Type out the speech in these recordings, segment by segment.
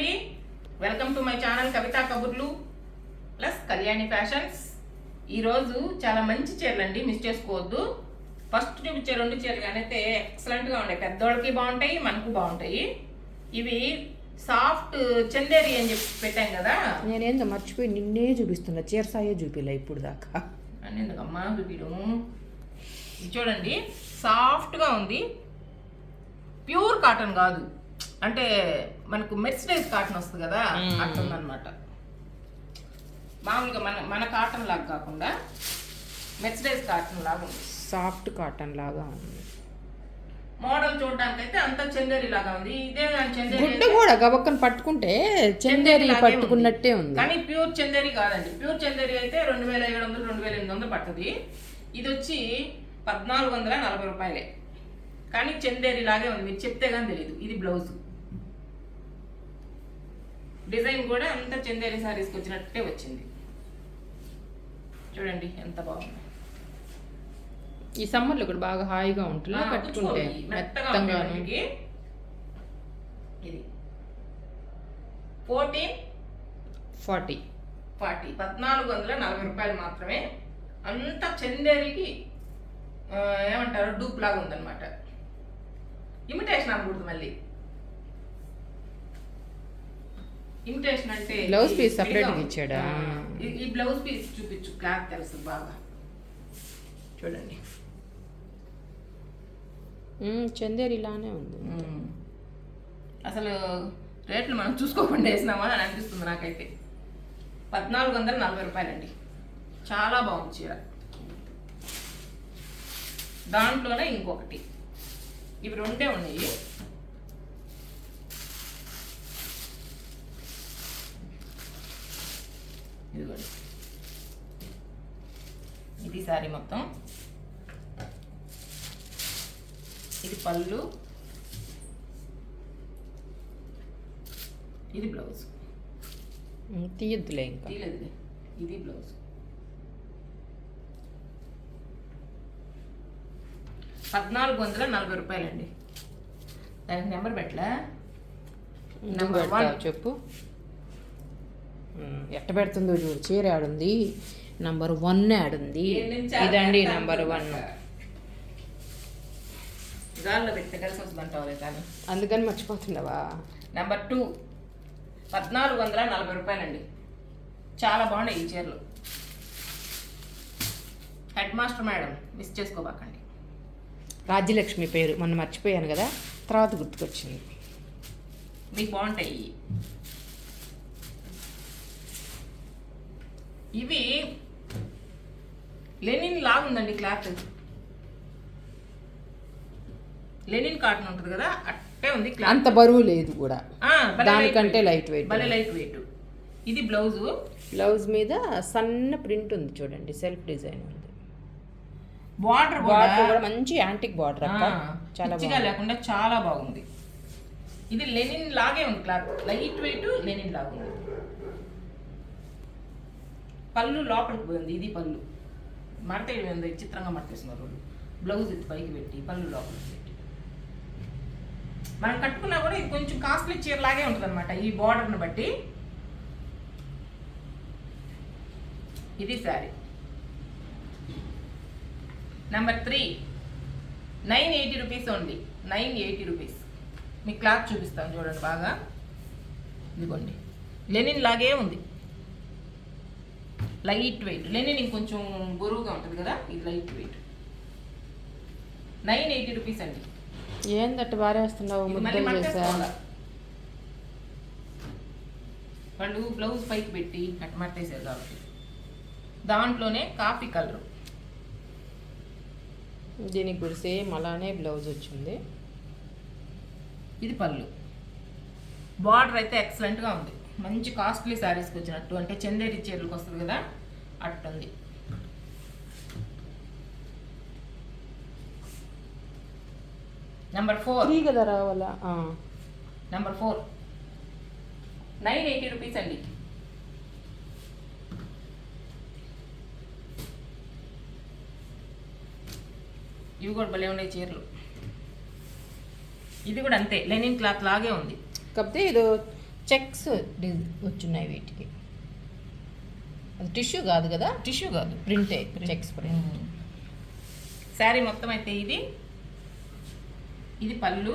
అండి, welcome to my channel కవితా కబుర్లు plus Kalyani fashions. ఈరోజు చాలా మంచి చీరలు అండి, మిస్ చేసుకోవద్దు. ఫస్ట్ చూపించే రెండు చీరలు అయితే ఎక్సలెంట్గా ఉంటాయి, పెద్దోళ్ళకి బాగుంటాయి, మనకు బాగుంటాయి. ఇవి సాఫ్ట్ చందేరి అని చెప్పి పెట్టాం కదా. నేనేందో మర్చిపోయి నిన్నే చూపిస్తున్నా, చీర సాయే చూపిలే ఇప్పుడు దాకా. అని ఎందుకమ్మా చూపించడం. ఇది చూడండి, సాఫ్ట్గా ఉంది, ప్యూర్ కాటన్ కాదు, అంటే మనకు మెర్సిడైజ్ కాటన్ వస్తుంది కదా, అట్లా ఉందన్నమాట. మామూలుగా మన కాటన్ లాగా కాకుండా మెర్సిడైజ్ కాటన్ లాగా ఉంది, సాఫ్ట్ కాటన్ లాగా ఉంది. మోడల్ చూడడానికి అయితే అంత చందేరి లాగా ఉంది. ఇదే చందేరి గుడ్డ కూడా గబక్కన పట్టుకుంటే చందేరి పట్టుకున్నట్టే ఉంది, కానీ ప్యూర్ చందేరి కాదండి. ప్యూర్ చందేరి అయితే 2700 2800 పడుతుంది. ఇది వచ్చి 1440 రూపాయలే, కానీ చందేరి లాగే ఉంది. మీరు చెప్తే కానీ తెలియదు. ఇది బ్లౌజ్ డిజైన్ కూడా అంత చందేరి సారీస్కి వచ్చినట్టే వచ్చింది. చూడండి ఎంత బాగుంది. ఈ సమ్మర్లో కూడా బాగా హాయిగా ఉంటుంది కట్టుకుంటే, మెత్తగా. ఇది 40 1440 రూపాయలు మాత్రమే. అంత చందేరికి ఏమంటారు, డూప్ లాగా ఉందన్నమాట. ఇమిటేషన్ అనకూడదు, మళ్ళీ ఇమిటేషన్ అంటే బ్లౌజ్ పీస్ సపరేట్గా ఇచ్చాడా? ఈ బ్లౌజ్ పీస్ చూపించు, క్లాత్ తెలుసు బాగా. చూడండి చందేరి ఇలానే ఉంది. అసలు రేట్లు మనం చూసుకోకుండా వేసినామా అని అనిపిస్తుంది నాకైతే. 1440 రూపాయలండి, చాలా బాగుంది చీర. దాంట్లోనే ఇంకొకటి, ఇవి రెండే ఉన్నాయి. ఇదిగోండి, ఇది సారీ మొత్తం. ఇది పళ్ళు, ఇది బ్లౌజ్. తీయద్దులే, ఇంకా తీయలేదు. ఇది బ్లౌజ్. 1440 రూపాయలండి. దానికి నెంబర్ పెట్టలే, చెప్పు. ఎట్ట పెడుతుందో చూడు. చీర ఆడుంది, నంబర్ 1 ఆడుంది. ఇదండి నంబర్ 1. గాల్లో పెడితే కలిసి వస్తుందంటావు కానీ అందుకని మర్చిపోతున్నావా. నెంబర్ 2 1440 రూపాయలండి. చాలా బాగున్నాయి ఈ చీరలు. హెడ్ మాస్టర్ మేడం, మిస్ చేసుకోబాకండి. రాజ్యలక్ష్మి పేరు మొన్న మర్చిపోయాను కదా, తర్వాత గుర్తుకొచ్చింది. మీకు బాగుంటాయి ఇవి. లెనిన్ లాగా ఉందండి క్లాత్. లెనిన్ కాటన్ ఉంటుంది కదా, అట్టే ఉంది క్లాత్. అంత బరువు లేదు కూడా, దానికంటే లైట్ వెయిట్. భలే లైట్ వెయిట్. ఇది బ్లౌజ్. బ్లౌజ్ మీద సన్న ప్రింట్ ఉంది చూడండి, సెల్ఫ్ డిజైన్ ఉంది. బార్డర్ కూడా మంచి యాంటిక్ బార్డర్, చాలా బాగా లేకుండా చాలా బాగుంది. ఇది లెనిన్ లాగే ఉంది క్లాత్, లైట్ వెయిట్ లెనిన్ లాగా ఉంది. పళ్ళు లోపలికి పోయింది, ఇది పళ్ళు. మడత చిత్రంగా మడతేస్తున్నారు వాళ్ళు. బ్లౌజ్ ఇది పైకి పెట్టి పళ్ళు లోపలికి పెట్టి మనం కట్టుకున్నా కూడా ఇది కొంచెం కాస్ట్లీ చీర లాగే ఉంటుంది అనమాట, ఈ బార్డర్ని బట్టి. ఇది sari number 3 980 rupees only. 980 rupees. మీ క్లాత్ చూపిస్తాను చూడండి బాగా. ఇదిగోండి, లెనిన్ లాగే ఉంది, లైట్ వెయిట్. లెనిన్ ఇంకొంచెం బరువుగా ఉంటుంది కదా, ఇది లైట్ వెయిట్. 980 రూపీస్ అండి. ఏందట్టు బారేస్తున్నావు, ముద్దలు చేసా. వాళ్ళు బ్లౌజ్ పైకి పెట్టి అట్ట మట్టేసారు కాబట్టి. దాంట్లోనే కాఫీ కలర్. దీనికి కూడా సేమ్ అలానే బ్లౌజ్ వచ్చింది. ఇది పళ్ళు. బార్డర్ అయితే ఎక్సలెంట్గా ఉంది, మంచి కాస్ట్లీ శారీస్కి వచ్చినట్టు, అంటే చందేరి చీరలకు వస్తుంది కదా అట్టుంది. నెంబర్ 4 కదా రావాలా. నెంబర్ 4 980 రూపీస్ అండి. ఇవి కూడా భలే ఉన్నాయి చీరలు. ఇది కూడా అంతే, లెనిన్ క్లాత్ లాగే ఉంది. కాకపోతే ఇది చెక్స్ వచ్చున్నాయి వీటికి. అది టిష్యూ కాదు కదా, టిష్యూ కాదు, ప్రింటే, చెక్స్ ప్రింట్. శారీ మొత్తం అయితే ఇది పళ్ళు,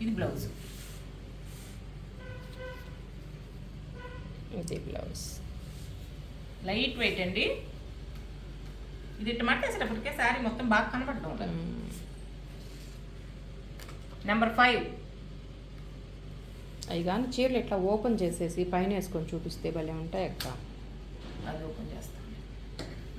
ఇది బ్లౌజ్. ఇది బ్లౌజ్. లైట్ వెయిట్ అండి. ఇది ఇట్లా మట్టేసేటప్పటికే శారీ మొత్తం బాగా కనపడటం ఉంటుంది. నెంబర్ 5. అవి కానీ చీరలు ఇట్లా ఓపెన్ చేసేసి పైన వేసుకొని చూపిస్తే భలే ఉంటాయి అక్క. అది ఓపెన్ చేస్తాను.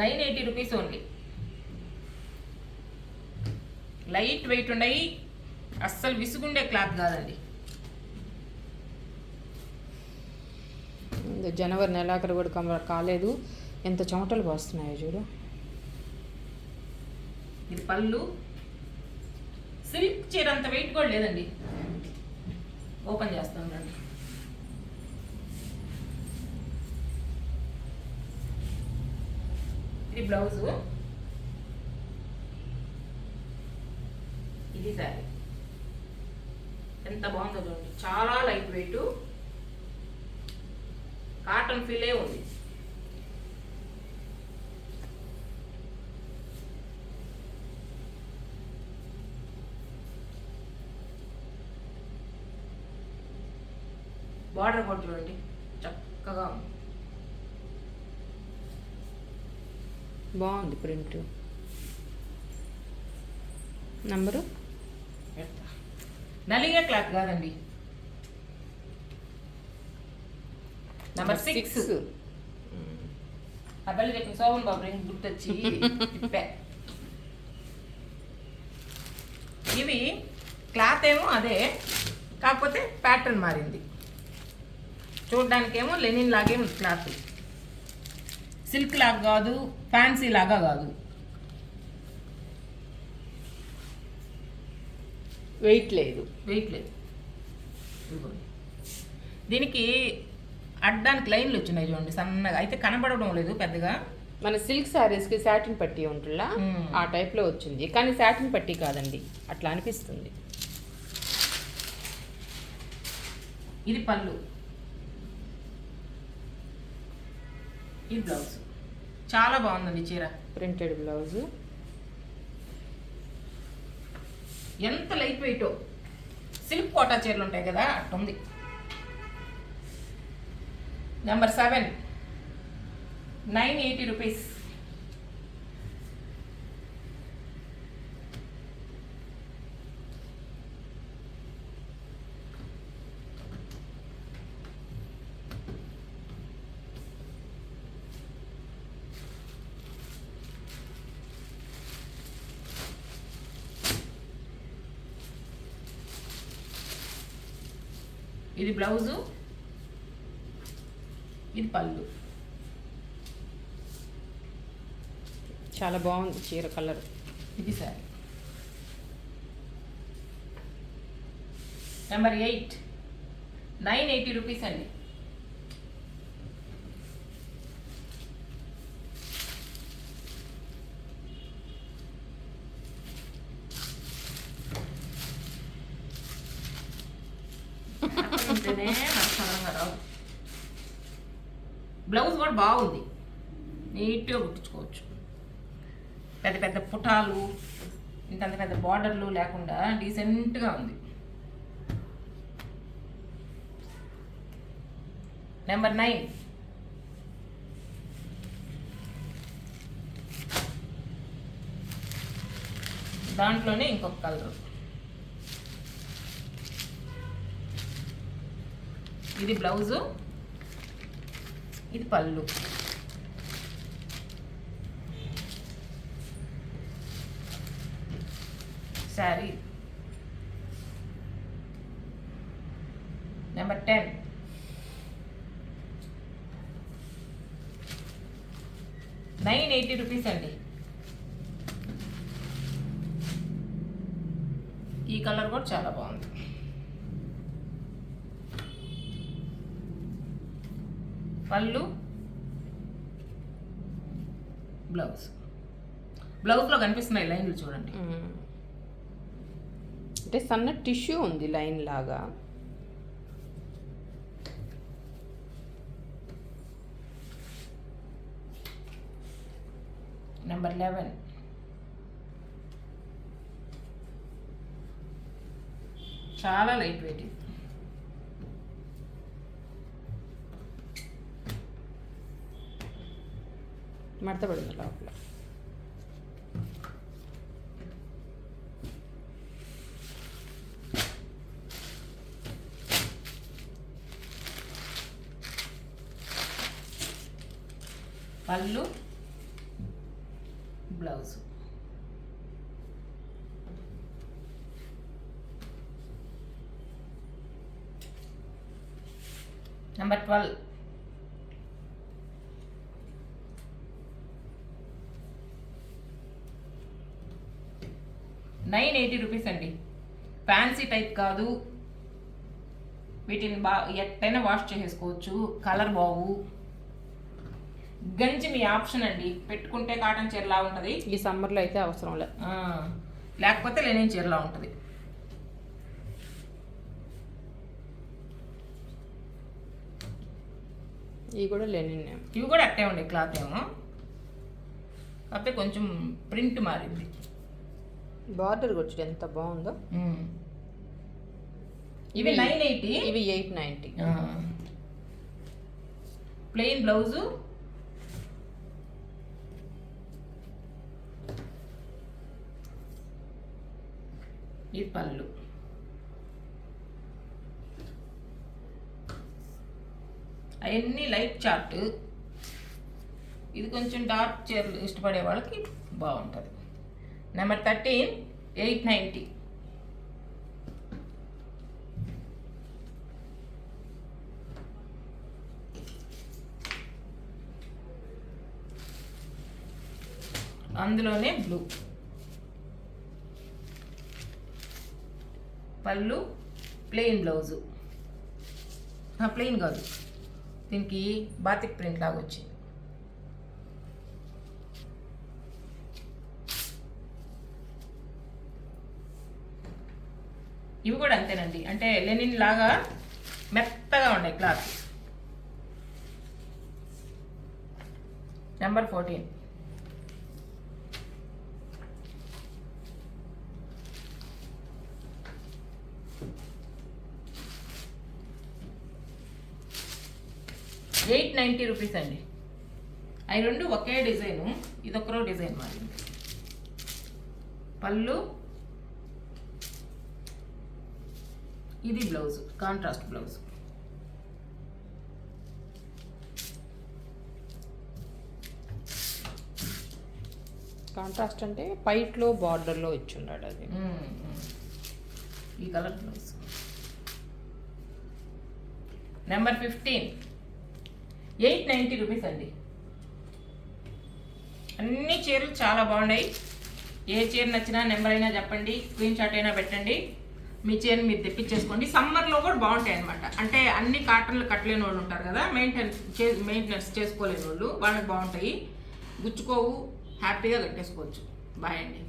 980 రూపీస్ ఓన్లీ. లైట్ వెయిట్ ఉన్నాయి, అస్సలు విసుగుండే క్లాత్ కాదండి. జనవరి నెలాఖరు కూడా కాలేదు, ఎంత చెమటలు పోస్తున్నాయో చూడు. ఇది పళ్ళు. సిల్క్ చీర అంత వెయిట్ కూడా లేదండి. ఓపెన్ చేస్తాం రండి. ఇది బ్లౌజు, ఇది శారీ. ఎంత బాగుందో చూడండి, చాలా లైట్ వెయిట్, కాటన్ ఫీలే ఉంది. బార్డర్ కూడా చూడండి చక్కగా ఉంది. బాగుంది ప్రింట్. నంబరు నలిగే క్లాత్ కాదండి. నెంబర్ 6. అబ్బాయి చెప్పిన సోమన్ బాబు రింగ్ గుర్తొచ్చి తిప్పా. ఇవి క్లాత్ ఏమో అదే, కాకపోతే ప్యాటర్న్ మారింది. చూడడానికేమో లెనిన్ లాగే ఉంది క్లాత్. సిల్క్ లాగా కాదు, ఫ్యాన్సీ లాగా కాదు. వెయిట్ లేదు. దీనికి అడ్డానికి లైన్లు వచ్చినాయి చూడండి సన్నగా, అయితే కనబడడం లేదు పెద్దగా. మన సిల్క్ శారీస్కి సాటిన్ పట్టీ ఉంటుందా, ఆ టైప్లో వచ్చింది. కానీ సాటిన్ పట్టీ కాదండి, అట్లా అనిపిస్తుంది. ఇది పళ్ళు, ఇది బ్లౌజ్. చాలా బాగుందండి చీర. Printed blouse. ఎంత లైట్ వెయిట్, సిల్క్ కోటా చీరలు ఉంటాయి కదా అట్టుంది. నెంబర్ 7. 980 రూపీస్. ఇది బ్లౌజు, ఇది పళ్ళు. చాలా బాగుంది చీర కలర్. ఇది సారీ. నెంబర్ 8. 980 రూపీస్ అండి. బ్లౌజ్ కూడా బాగుంది, నీట్గా కుట్టించుకోవచ్చు. పెద్ద పెద్ద పుటాలు, ఇంతంత పెద్ద బార్డర్లు లేకుండా డీసెంట్గా ఉంది. నెంబర్ 9. దాంట్లోనే ఇంకొక కలర్. ఇది బ్లౌజు, ఇది పళ్ళు. శారీ. నెంబర్ 10. ₹980 అండి. ఈ కలర్ కూడా చాలా బాగుంది. పళ్ళు, బ్లౌజ్. బ్లౌజ్లో కనిపిస్తున్నాయి లైన్లు చూడండి. అంటే సన్న టిష్యూ ఉంది లైన్ లాగా. నెంబర్ 11. చాలా లైట్ వెయిట్ ఇది. మడత పడింది లోపల. పళ్ళు, బ్లౌజ్. నెంబర్ 12. ₹980 అండి. ఫ్యాన్సీ టైప్ కాదు, వీటిని ఎట్టైనా వాష్ చేసేసుకోవచ్చు. కలర్ బాగు. గంజి మీ ఆప్షన్ అండి. పెట్టుకుంటే కాటన్ చీరలా ఉంటుంది, ఈ సమ్మర్లో అయితే అవసరం లేదు, లేకపోతే లెనిన్ చీరలా ఉంటుంది. ఇవి కూడా లెనిన్. ఇవి కూడా అట్టే ఉండే క్లాత్ ఏమో, కాకపోతే కొంచెం ప్రింట్ మారింది. బార్డర్ వచ్చి ఎంత బాగుందో. ఇవి 980, ఇవి 890. ప్లెయిన్ బ్లౌజు, ఈ పళ్ళు. అవన్నీ లైట్ చార్ట్. ఇది కొంచెం డార్క్ చీరలు ఇష్టపడే వాళ్ళకి బాగుంటుంది. నెంబర్ 13, 890. అందులోనే బ్లూ. పళ్ళు, ప్లెయిన్ బ్లౌజు. ప్లెయిన్ కాదు, దీనికి బాతిక్ ప్రింట్ లాగా వచ్చింది. ఇవి కూడా అంతేనండి, అంటే లెనిన్ లాగా మెత్తగా ఉన్నాయి క్లాత్. నెంబర్ 14. ₹890 అండి. అవి రెండు ఒకే డిజైను, ఇదొక్కరో డిజైన్ మారింది. పళ్ళు, ఇది బ్లౌజ్, కాంట్రాస్ట్ బ్లౌజ్. కాంట్రాస్ట్ అంటే పైట్లో బార్డర్లో ఇచ్చున్నాడు అది. ఈ కలర్ బ్లౌజ్. నెంబర్ 15, ₹890 అండి. అన్ని చీరలు చాలా బాగున్నాయి. ఏ చీర నచ్చినా నెంబర్ అయినా చెప్పండి, స్క్రీన్ షాట్ అయినా పెట్టండి, మీ చీరని మీరు తెప్పించేసుకోండి. సమ్మర్లో కూడా బాగుంటాయి అనమాట. అంటే అన్ని కాటన్లు కట్టలేని వాళ్ళు ఉంటారు కదా, మెయింటెనెన్స్ చేసుకోలేని వాళ్ళు, వాళ్ళకి బాగుంటాయి. గుచ్చుకోవు, హ్యాపీగా కట్టేసుకోవచ్చు. బాయ్ అండి.